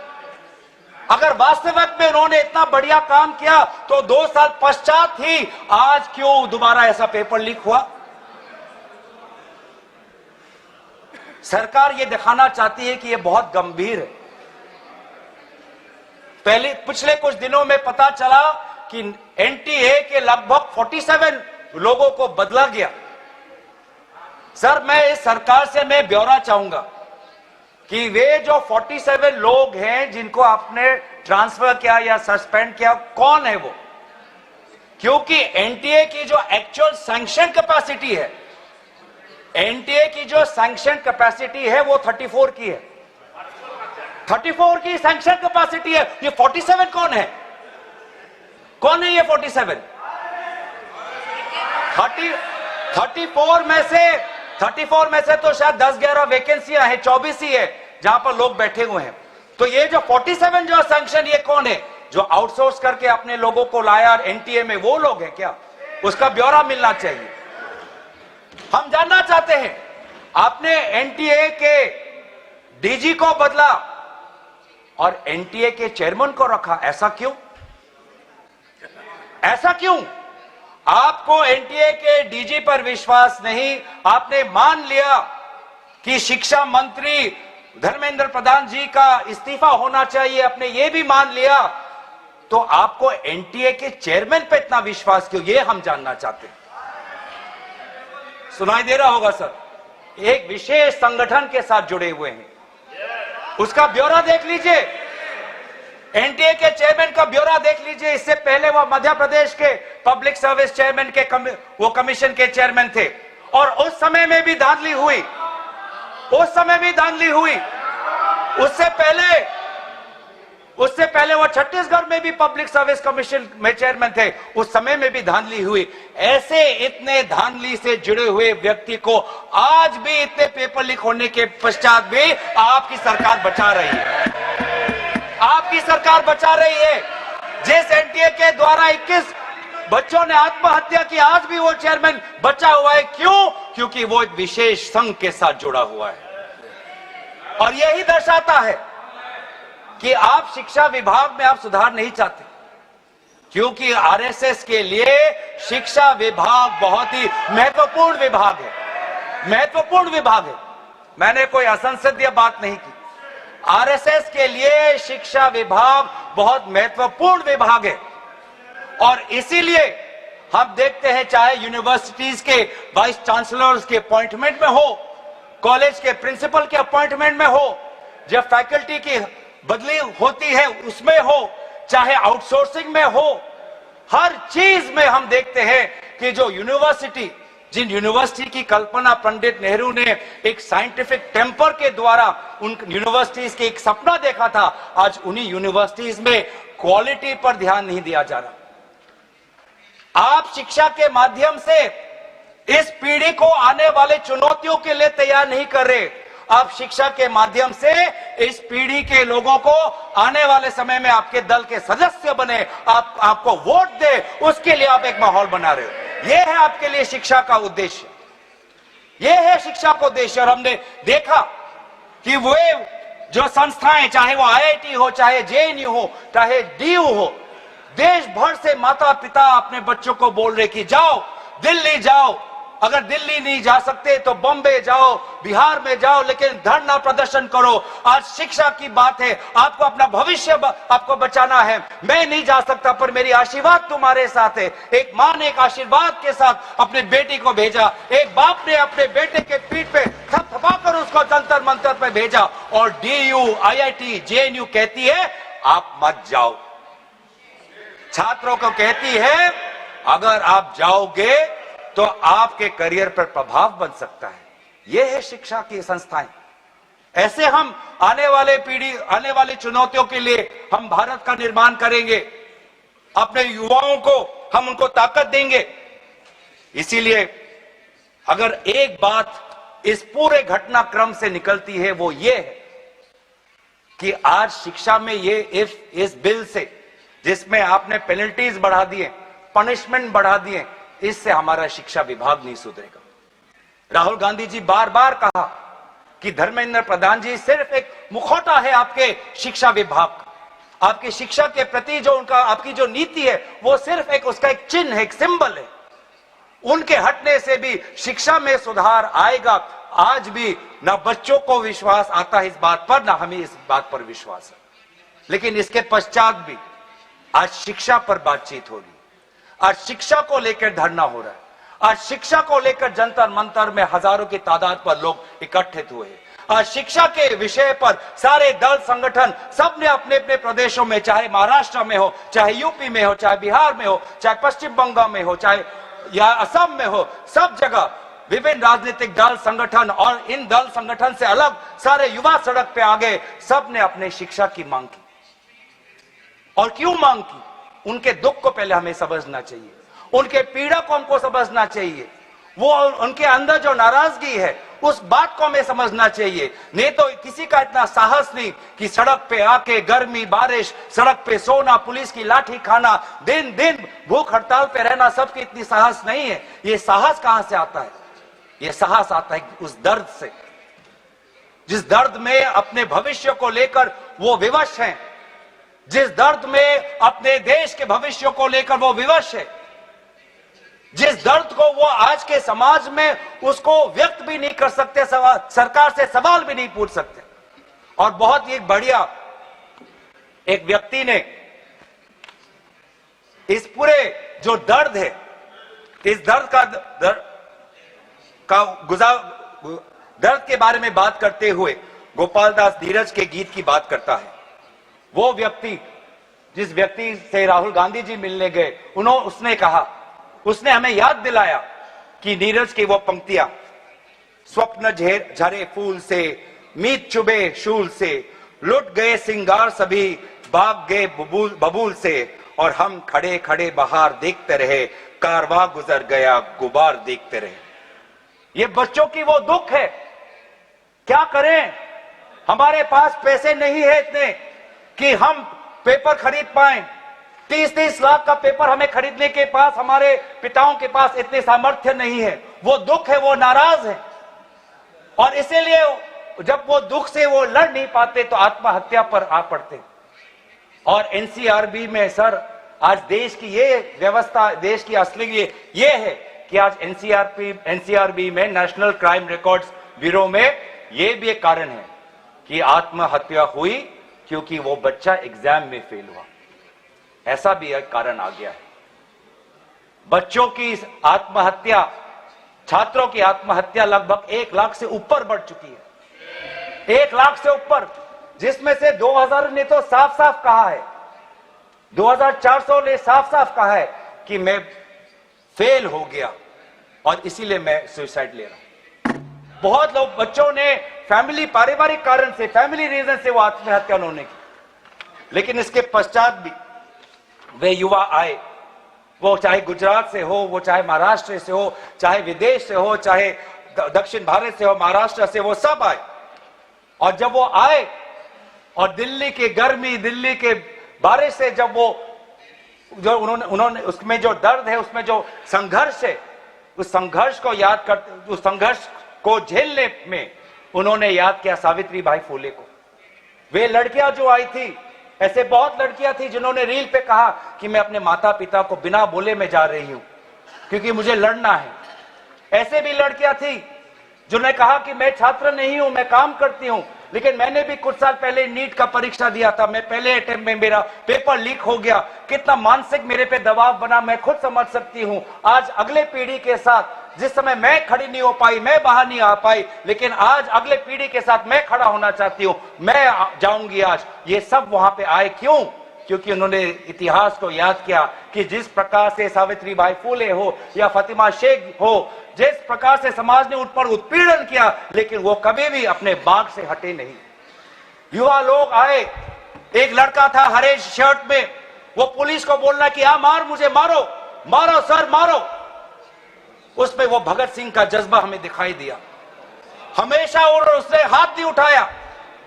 अगर वास्तविक में उन्होंने इतना बढ़िया काम किया तो 2 साल पश्चात ही आज क्यों दोबारा ऐसा पेपर लीक हुआ? सरकार ये दिखाना चाहती है कि ये बहुत गंभीर है। पिछले कुछ दिनों में पता चला कि एनटीए के लगभग 47 लोगों को बदला गया। सर, मैं इस सरकार से मैं ब्यौरा चाहूंगा कि वे जो 47 लोग हैं जिनको आपने ट्रांसफर किया या सस्पेंड किया, कौन है वो? क्योंकि एनटीए की जो एक्चुअल सैंक्शन कैपेसिटी है, एनटीए की जो सैंक्शन कैपेसिटी है वो 34 की है, 34 की सैंक्शन कैपेसिटी है। ये 47 कौन है? कौन है ये 47? 34 में से तो शायद 10-11 वैकेंसियां हैं, 24 ही है जहां पर लोग बैठे हुए हैं। तो ये जो 47 जो सैंक्शन, ये कौन है? जो आउटसोर्स करके अपने लोगों को लाया एनटीए में, वो लोग हैं क्या? उसका ब्यौरा मिलना चाहिए। हम जानना चाहते हैं, आपने एनटीए के डीजी को बदला और एनटीए के चेयरमैन को रखा, ऐसा क्यों? ऐसा क्यों? आपको एनटीए के डीजी पर विश्वास नहीं, आपने मान लिया कि शिक्षा मंत्री धर्मेंद्र प्रधान जी का इस्तीफा होना चाहिए, आपने ये भी मान लिया, तो आपको एनटीए के चेयरमैन पे इतना विश्वास क्यों? ये हम जानना चाहते हैं। सुनाई दे रहा होगा सर, एक विशेष संगठन के साथ जुड़े हुए हैं, उसका ब्यौरा देख लीजिए, एनटीए के चेयरमैन का ब्यौरा देख लीजिए। इससे पहले वो मध्य प्रदेश के पब्लिक सर्विस चेयरमैन के वो कमीशन के चेयरमैन थे, और उस समय में भी धांधली हुई, उससे पहले वो छत्तीसगढ़ में भी पब्लिक सर्विस कमीशन में चेयरमैन थे, उस समय में भी धांधली हुई। ऐसे इतने धांधली से जुड़े हुए व्यक्ति को आज भी इतने पेपर लीक होने के पश्चात भी आपकी सरकार बचा रही है, आपकी सरकार बचा रही है। जिस एनटीए के द्वारा 21 बच्चों ने आत्महत्या की, आज भी वो चेयरमैन बचा हुआ है। क्यों? क्योंकि वो एक विशेष संघ के साथ जुड़ा हुआ है। और यही दर्शाता है कि आप शिक्षा विभाग में आप सुधार नहीं चाहते, क्योंकि आरएसएस के लिए शिक्षा विभाग बहुत ही महत्वपूर्ण विभाग है, मैंने कोई असंसदीय बात नहीं की। आरएसएस के लिए शिक्षा विभाग बहुत महत्वपूर्ण विभाग है, और इसीलिए हम देखते हैं, चाहे यूनिवर्सिटीज के वाइस चांसलर्स के अपॉइंटमेंट में हो, कॉलेज के प्रिंसिपल के अपॉइंटमेंट में हो, जब फैकल्टी की बदली होती है उसमें हो, चाहे आउटसोर्सिंग में हो, हर चीज में हम देखते हैं कि जो जिन यूनिवर्सिटी की कल्पना पंडित नेहरू ने एक साइंटिफिक टेम्पर के द्वारा उन यूनिवर्सिटीज के एक सपना देखा था, आज उन्हीं यूनिवर्सिटीज में क्वालिटी पर ध्यान नहीं दिया जा रहा। आप शिक्षा के माध्यम से इस पीढ़ी को आने वाले चुनौतियों के लिए तैयार नहीं कर रहे। आप शिक्षा के माध्यम से इस पीढ़ी के लोगों को आने वाले समय में आपके दल के सदस्य बने, आपको वोट दे, उसके लिए आप एक माहौल बना रहे हो। यह है आपके लिए शिक्षा का उद्देश्य, यह है शिक्षा का उद्देश्य। और हमने देखा कि वो जो संस्थाएं, चाहे वो आईआईटी हो, चाहे जेएनयू हो, चाहे डीयू हो, देश भर से माता पिता अपने बच्चों को बोल रहे कि जाओ दिल्ली जाओ, अगर दिल्ली नहीं जा सकते तो बॉम्बे जाओ, बिहार में जाओ, लेकिन धरना प्रदर्शन करो। आज शिक्षा की बात है, आपको अपना भविष्य आपको बचाना है। मैं नहीं जा सकता पर मेरी आशीर्वाद तुम्हारे साथ है। एक मां ने एक आशीर्वाद के साथ अपने बेटी को भेजा, एक बाप ने अपने बेटे के पीठ पे थपथपाकर उसको जंतर मंतर पे भेजा, और DU, IIT, JNU कहती है आप मत जाओ। छात्रों को कहती है अगर आप जाओगे तो आपके करियर पर प्रभाव बन सकता है। यह है शिक्षा की संस्थाएं। ऐसे हम आने वाली चुनौतियों के लिए हम भारत का निर्माण करेंगे। अपने युवाओं को हम उनको ताकत देंगे। इसीलिए अगर एक बात इस पूरे घटनाक्रम से निकलती है वो ये है कि आज शिक्षा में ये इस बिल से, जिसमें आपने पेनल्टीज बढ़ा दिए, पनिशमेंट बढ़ा दिए, इससे हमारा शिक्षा विभाग नहीं सुधरेगा। राहुल गांधी जी बार बार कहा कि धर्मेंद्र प्रधान जी सिर्फ एक मुखौटा है आपके शिक्षा विभाग का। आपकी शिक्षा के प्रति जो आपकी जो नीति है वो सिर्फ उसका एक चिन्ह है, एक सिंबल है। उनके हटने से भी शिक्षा में सुधार आएगा। आज भी ना बच्चों को विश्वास आता है इस बात पर, ना हमें इस बात पर विश्वास है। लेकिन इसके पश्चात भी आज शिक्षा पर बातचीत हो रही है। आज शिक्षा को लेकर धरना हो रहा है। आज शिक्षा को लेकर जंतर मंतर में हजारों की तादाद पर लोग इकट्ठित हुए हैं। आज शिक्षा के विषय पर सारे दल संगठन सबने अपने अपने प्रदेशों में, चाहे महाराष्ट्र में हो, चाहे यूपी में हो, चाहे बिहार में हो, चाहे पश्चिम बंगाल में हो, चाहे या असम में हो, सब जगह विभिन्न राजनीतिक दल संगठन और इन दल संगठन से अलग सारे युवा सड़क पे आ गए। सबने अपने शिक्षा की मांग की। और क्यों मांग की? उनके दुख को पहले हमें समझना चाहिए, उनके पीड़ा को हमको समझना चाहिए। वो उनके अंदर जो नाराजगी है उस बात को हमें समझना चाहिए। नहीं तो किसी का इतना साहस नहीं कि सड़क पे आके गर्मी बारिश, सड़क पे सोना, पुलिस की लाठी खाना, दिन दिन भूख हड़ताल पे रहना, सबकी इतनी साहस नहीं है। ये साहस कहां से आता है? ये साहस आता है उस दर्द से, जिस दर्द में अपने भविष्य को लेकर वो विवश हैं, जिस दर्द में अपने देश के भविष्य को लेकर वो विवश है, जिस दर्द को वो आज के समाज में उसको व्यक्त भी नहीं कर सकते, सरकार से सवाल भी नहीं पूछ सकते। और बहुत ही बढ़िया एक व्यक्ति ने इस पूरे जो दर्द है, इस दर्द के बारे में बात करते हुए गोपाल दास नीरज के गीत की बात करता है। वो व्यक्ति जिस व्यक्ति से राहुल गांधी जी मिलने गए, उसने कहा, उसने हमें याद दिलाया कि नीरज की वो पंक्तियां, स्वप्न झरे फूल से, मीत चुबे शूल से, लुट गए सिंगार सभी, भाग गए बबूल से, और हम खड़े खड़े बाहर देखते रहे, कारवां गुजर गया गुबार देखते रहे। ये बच्चों की वो दुख है। क्या करें? हमारे पास पैसे नहीं है इतने कि हम पेपर खरीद पाएं। 30-30 लाख का पेपर हमें खरीदने के पास, हमारे पिताओं के पास इतने सामर्थ्य नहीं है। वो दुख है, वो नाराज है। और इसीलिए जब वो दुख से वो लड़ नहीं पाते तो आत्महत्या पर आ पड़ते। और NCRB में सर, आज देश की ये व्यवस्था, देश की असली ये है कि आज NCRB में, नेशनल क्राइम रिकॉर्ड्स ब्यूरो में, ये भी एक कारण है कि आत्महत्या हुई क्योंकि वो बच्चा एग्जाम में फेल हुआ। ऐसा भी एक कारण आ गया है। बच्चों की आत्महत्या, छात्रों की आत्महत्या लगभग 1 लाख से ऊपर बढ़ चुकी है। 1 लाख से ऊपर, जिसमें से 2000 ने तो साफ साफ कहा है, 2400 ने साफ साफ कहा है कि मैं फेल हो गया और इसीलिए मैं सुसाइड ले रहा हूं। बहुत लोग, बच्चों ने फैमिली, पारिवारिक कारण से, फैमिली रीजन से वो आत्महत्या उन्होंने की। लेकिन इसके पश्चात भी वे युवा आए, वो चाहे गुजरात से हो, वो चाहे महाराष्ट्र से हो, चाहे विदेश से हो, चाहे दक्षिण भारत से हो, महाराष्ट्र से, वो सब आए। और जब वो आए और दिल्ली की गर्मी, दिल्ली के बारिश से जब वो जो उन्होंने उसमें जो दर्द है, उसमें जो संघर्ष है, उस संघर्ष को याद करते, उस संघर्ष को झेलने में उन्होंने याद किया सावित्री बाई फुले को। वे लड़कियां जो आई थी, ऐसे बहुत लड़कियां थी जिन्होंने रील पे कहा कि मैं अपने माता पिता को बिना बोले में जा रही हूं क्योंकि मुझे लड़ना है। ऐसे भी लड़कियां थी जिन्होंने कहा कि मैं छात्र नहीं हूं, मैं काम करती हूं, लेकिन मैंने भी कुछ साल पहले नीट का परीक्षा दिया था, मैं पहले अटेम्प्ट में मेरा पेपर लीक हो गया, कितना मानसिक मेरे पे दबाव बना मैं खुद समझ सकती हूं। आज अगले पीढ़ी के साथ, जिस समय मैं खड़ी नहीं हो पाई, मैं बाहर नहीं आ पाई, लेकिन आज अगले पीढ़ी के साथ मैं खड़ा होना चाहती हूं, मैं जाऊंगी आज। ये सब वहां पे आए क्यों? क्योंकि उन्होंने इतिहास को याद किया कि जिस प्रकार से सावित्री बाई फुले हो या फातिमा शेख हो, जिस प्रकार से समाज ने उन पर उत्पीड़न किया, लेकिन वो कभी भी अपने बाग से हटे नहीं। युवा लोग आए, एक लड़का था हरे शर्ट में, वो पुलिस को बोलना कि मार, मुझे मारो, मारो सर मारो। उसमें वो भगत सिंह का जज्बा हमें दिखाई दिया। हमेशा और उसने हाथ नहीं उठाया,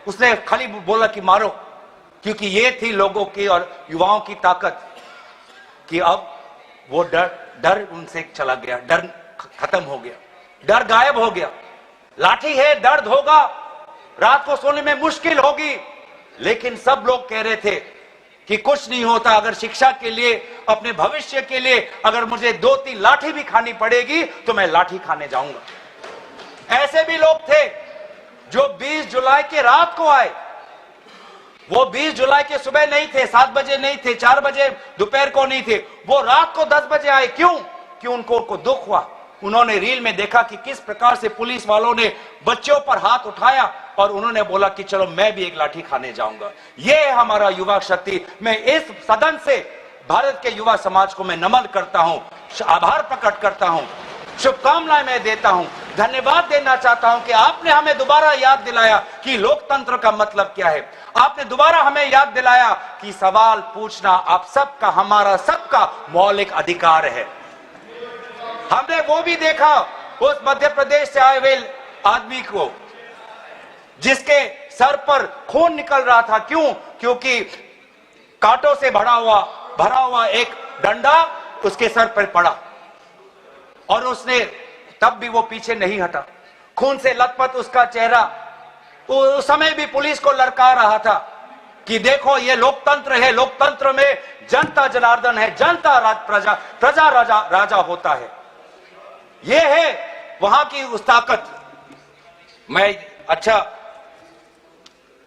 उसने खाली बोला कि मारो, क्योंकि ये थी लोगों की और युवाओं की ताकत कि अब वो डर उनसे चला गया, डर खत्म हो गया, डर गायब हो गया। लाठी है, दर्द होगा, रात को सोने में मुश्किल होगी, लेकिन सब लोग कह रहे थे कि कुछ नहीं होता, अगर शिक्षा के लिए, अपने भविष्य के लिए अगर मुझे 2-3 लाठी भी खानी पड़ेगी तो मैं लाठी खाने जाऊंगा। ऐसे भी लोग थे जो 20 जुलाई के रात को आए। वो 20 जुलाई के सुबह नहीं थे, 7 बजे नहीं थे, 4 बजे दोपहर को नहीं थे, वो रात को 10 बजे आए। क्यों? क्यों? उनको दुख हुआ। उन्होंने रील में देखा कि किस प्रकार से पुलिस वालों ने बच्चों पर हाथ उठाया और उन्होंने बोला कि चलो मैं भी एक लाठी खाने जाऊंगा। ये है हमारा युवा शक्ति। मैं इस सदन से भारत के युवा समाज को मैं नमन करता हूं, आभार प्रकट करता हूं, शुभकामनाएं मैं देता हूं, धन्यवाद देना चाहता हूं कि आपने हमें दोबारा याद दिलाया कि लोकतंत्र का मतलब क्या है। आपने दोबारा हमें याद दिलाया कि सवाल पूछना आप सबका, हमारा सबका मौलिक अधिकार है। हमने वो भी देखा उस मध्य प्रदेश से आए हुए आदमी को जिसके सर पर खून निकल रहा था। क्यों? क्योंकि कांटों से भरा हुआ एक डंडा उसके सर पर पड़ा और उसने तब भी वो पीछे नहीं हटा। खून से लथपथ उसका चेहरा, उस समय भी पुलिस को ललकार रहा था कि देखो ये लोकतंत्र है, लोकतंत्र में जनता जनार्दन है, जनता प्रजा राजा होता है। ये है वहां की उस ताकत।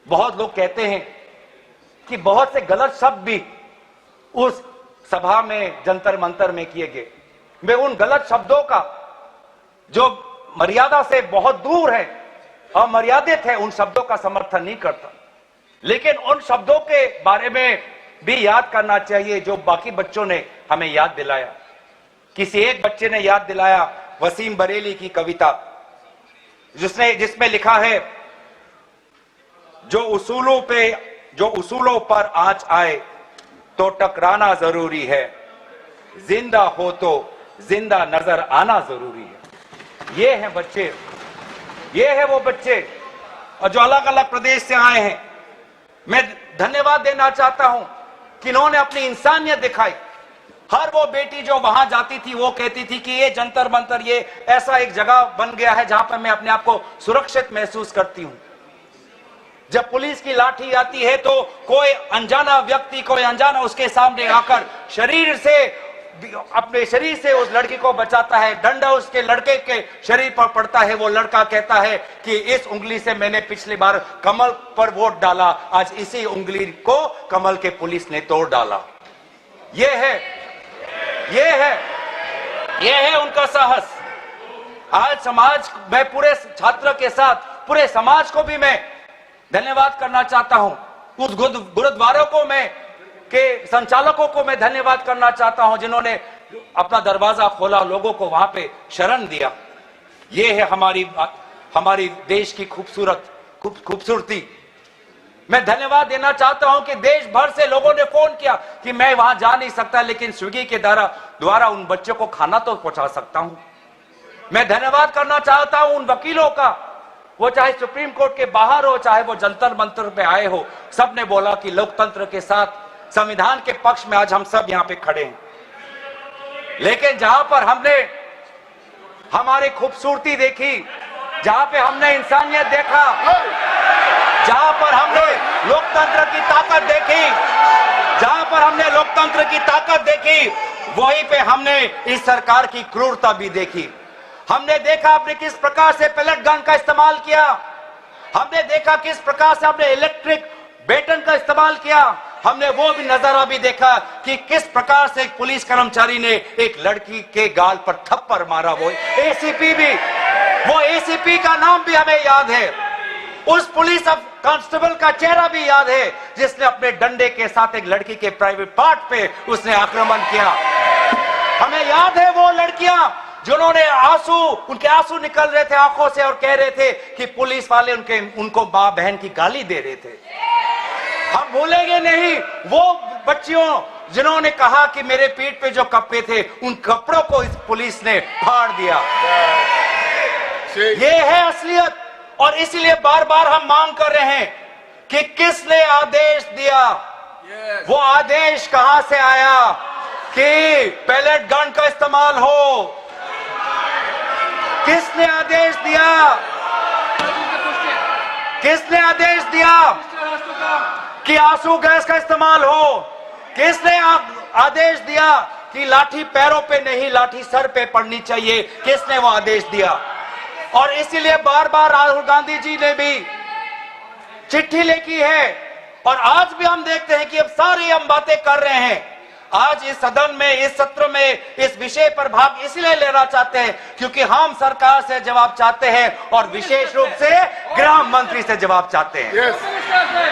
बहुत लोग कहते हैं कि बहुत से गलत शब्द भी उस सभा में, जंतर मंतर में किए गए। मैं उन गलत शब्दों का जो मर्यादा से बहुत दूर है, अमर्यादित है, उन शब्दों का समर्थन नहीं करता, लेकिन उन शब्दों के बारे में भी याद करना चाहिए जो बाकी बच्चों ने हमें याद दिलाया। किसी एक बच्चे ने याद दिलाया वसीम बरेली की कविता, जिसमें लिखा है, जो उसूलों पर आंच आए तो टकराना जरूरी है, जिंदा हो तो जिंदा नजर आना जरूरी है। ये हैं बच्चे, ये है वो बच्चे और जो अलग अलग प्रदेश से आए हैं। मैं धन्यवाद देना चाहता हूं कि इन्होंने अपनी इंसानियत दिखाई। हर वो बेटी जो वहां जाती थी वो कहती थी कि ये जंतर मंतर ये ऐसा एक जगह बन गया है जहां पर मैं अपने आप को सुरक्षित महसूस करती हूं। जब पुलिस की लाठी आती है तो कोई अनजाना व्यक्ति, कोई अनजाना उसके सामने आकर अपने शरीर से उस लड़की को बचाता है। डंडा उसके लड़के के शरीर पर पड़ता है, वो लड़का कहता है कि इस उंगली से मैंने पिछली बार कमल पर वोट डाला, आज इसी उंगली को कमल के पुलिस ने तोड़ डाला। ये है उनका साहस। आज समाज, मैं पूरे छात्र के साथ पूरे समाज को भी मैं धन्यवाद करना चाहता हूं। उस गुरुद्वारों को के संचालकों को मैं धन्यवाद करना चाहता हूं जिन्होंने अपना दरवाजा खोला, लोगों को वहां पे शरण दिया। ये है हमारी देश की खूबसूरती। मैं धन्यवाद देना चाहता हूं कि देश भर से लोगों ने फोन किया कि मैं वहां जा नहीं सकता, लेकिन स्विगी के द्वारा उन बच्चों को खाना तो पहुंचा सकता हूं। मैं धन्यवाद करना चाहता हूं उन वकीलों का, वो चाहे सुप्रीम कोर्ट के बाहर हो, चाहे वो जंतर मंतर पे आए हो, सबने बोला कि लोकतंत्र के साथ, संविधान के पक्ष में आज हम सब यहां पे खड़े हैं। लेकिन जहां पर हमने हमारी खूबसूरती देखी, जहां पे हमने इंसानियत देखा, जहां पर हमने लोकतंत्र की ताकत देखी, वहीं पे हमने इस सरकार की क्रूरता भी देखी। हमने देखा आपने किस प्रकार से पेलेट गन का इस्तेमाल किया, हमने देखा किस प्रकार से आपने इलेक्ट्रिक बेटन का इस्तेमाल किया, हमने वो भी नजारा भी देखा कि किस प्रकार से एक पुलिस कर्मचारी ने एक लड़की के गाल पर थप्पड़ मारा। वो एसीपी का नाम भी हमें याद है, उस पुलिस कांस्टेबल का चेहरा भी याद है जिसने अपने डंडे के साथ एक लड़की के प्राइवेट पार्ट पे उसने आक्रमण किया। हमें याद है वो लड़कियां जिन्होंने उनके आंसू निकल रहे थे आंखों से और कह रहे थे कि पुलिस वाले उनको मां बहन की गाली दे रहे थे। हम भूलेंगे नहीं वो बच्चियों जिन्होंने कहा कि मेरे पीठ पे जो कपड़े थे उन कपड़ों को इस पुलिस ने फाड़ दिया। ये है असलियत, और इसीलिए बार बार हम मांग कर रहे हैं कि किसने आदेश दिया, वो आदेश कहां से आया कि पेलेट गन का इस्तेमाल हो, किसने आदेश दिया, किसने आदेश दिया कि आंसू गैस का इस्तेमाल हो, किसने आदेश दिया कि लाठी पैरों पे नहीं लाठी सर पे पड़नी चाहिए, किसने वो आदेश दिया। और इसीलिए बार बार राहुल गांधी जी ने भी चिट्ठी लिखी है, और आज भी हम देखते हैं कि अब सारी हम बातें कर रहे हैं। आज इस सदन में इस सत्र में इस विषय पर भाग इसलिए लेना चाहते हैं क्योंकि हम सरकार से जवाब चाहते हैं, और विशेष रूप से गृह मंत्री से जवाब चाहते हैं।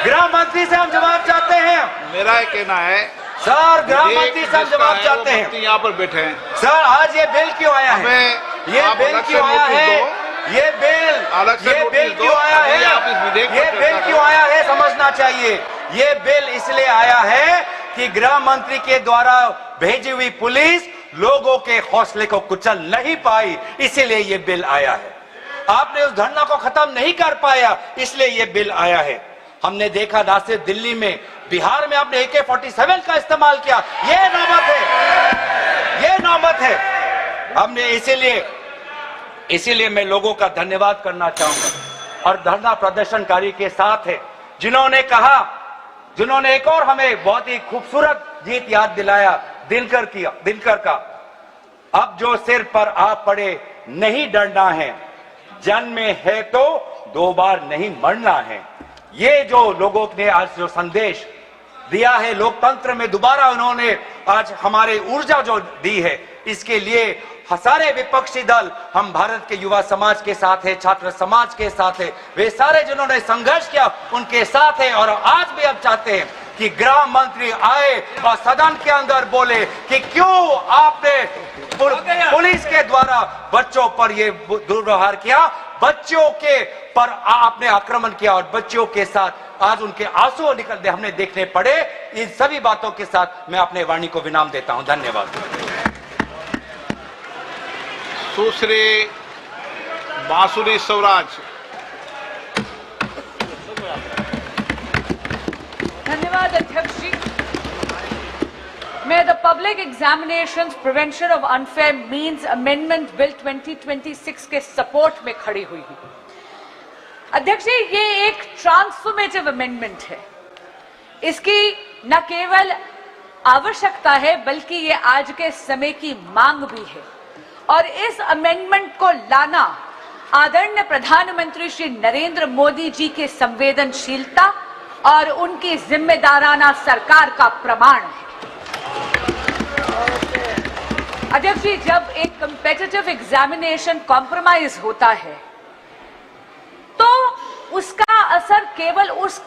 गृह मंत्री से हम जवाब चाहते हैं। मेरा ये कहना है सर, गृह मंत्री से हम जवाब चाहते हैं। यहाँ पर बैठे हैं सर, आज ये बिल क्यों आया है, ये बिल क्यों आया है, ये बिल क्यों आया है, ये बिल क्यों आया है समझना चाहिए। ये बिल इसलिए आया है कि गृह मंत्री के द्वारा भेजी हुई पुलिस लोगों के हौसले को कुचल नहीं पाई, इसीलिए ये बिल आया है। आपने उस धरना को खत्म नहीं कर पाया, इसलिए ये बिल आया है। हमने देखा ना सिर्फ दिल्ली में, बिहार में आपने AK-47 का इस्तेमाल किया, ये नौबत है, ये नौबत है। हमने इसीलिए मैं लोगों का धन्यवाद करना चाहूंगा और धरना प्रदर्शनकारी के साथ है जिन्होंने एक और हमें बहुत ही खूबसूरत गीत याद दिलाया, दिनकर का। अब जो सिर पर आ पड़े नहीं डरना है, जन्म में है तो 2 बार नहीं मरना है। ये जो लोगों ने आज जो संदेश दिया है लोकतंत्र में, दोबारा उन्होंने आज हमारे ऊर्जा जो दी है, इसके लिए सारे विपक्षी दल, हम भारत के युवा समाज के साथ है, छात्र समाज के साथ है, वे सारे जिन्होंने संघर्ष किया उनके साथ है। और आज भी अब चाहते हैं कि गृह मंत्री आए और सदन के अंदर बोले कि क्यों आपने पुलिस के द्वारा बच्चों पर ये दुर्व्यवहार किया, बच्चों के पर आपने आक्रमण किया और बच्चों के साथ आज उनके आंसू निकलते हमने देखने पड़े। इन सभी बातों के साथ मैं अपने वाणी को विराम देता हूं। धन्यवाद। सुश्री बांसुरी स्वराज। धन्यवाद अध्यक्ष जी। मैं the public examinations prevention of unfair means amendment bill 2026 के सपोर्ट में खड़ी हुई हूं। अध्यक्ष जी, ये एक ट्रांसफॉर्मेटिव अमेंडमेंट है। इसकी न केवल आवश्यकता है बल्कि ये आज के समय की मांग भी है, और इस अमेंडमेंट को लाना आदरणीय प्रधानमंत्री श्री नरेंद्र मोदी जी की संवेदनशीलता और उनकी जिम्मेदाराना सरकार का प्रमाण है। अध्यक्ष जी, जब एक कॉम्पिटिटिव एग्जामिनेशन कॉम्प्रोमाइज होता है तो उसका असर केवल उस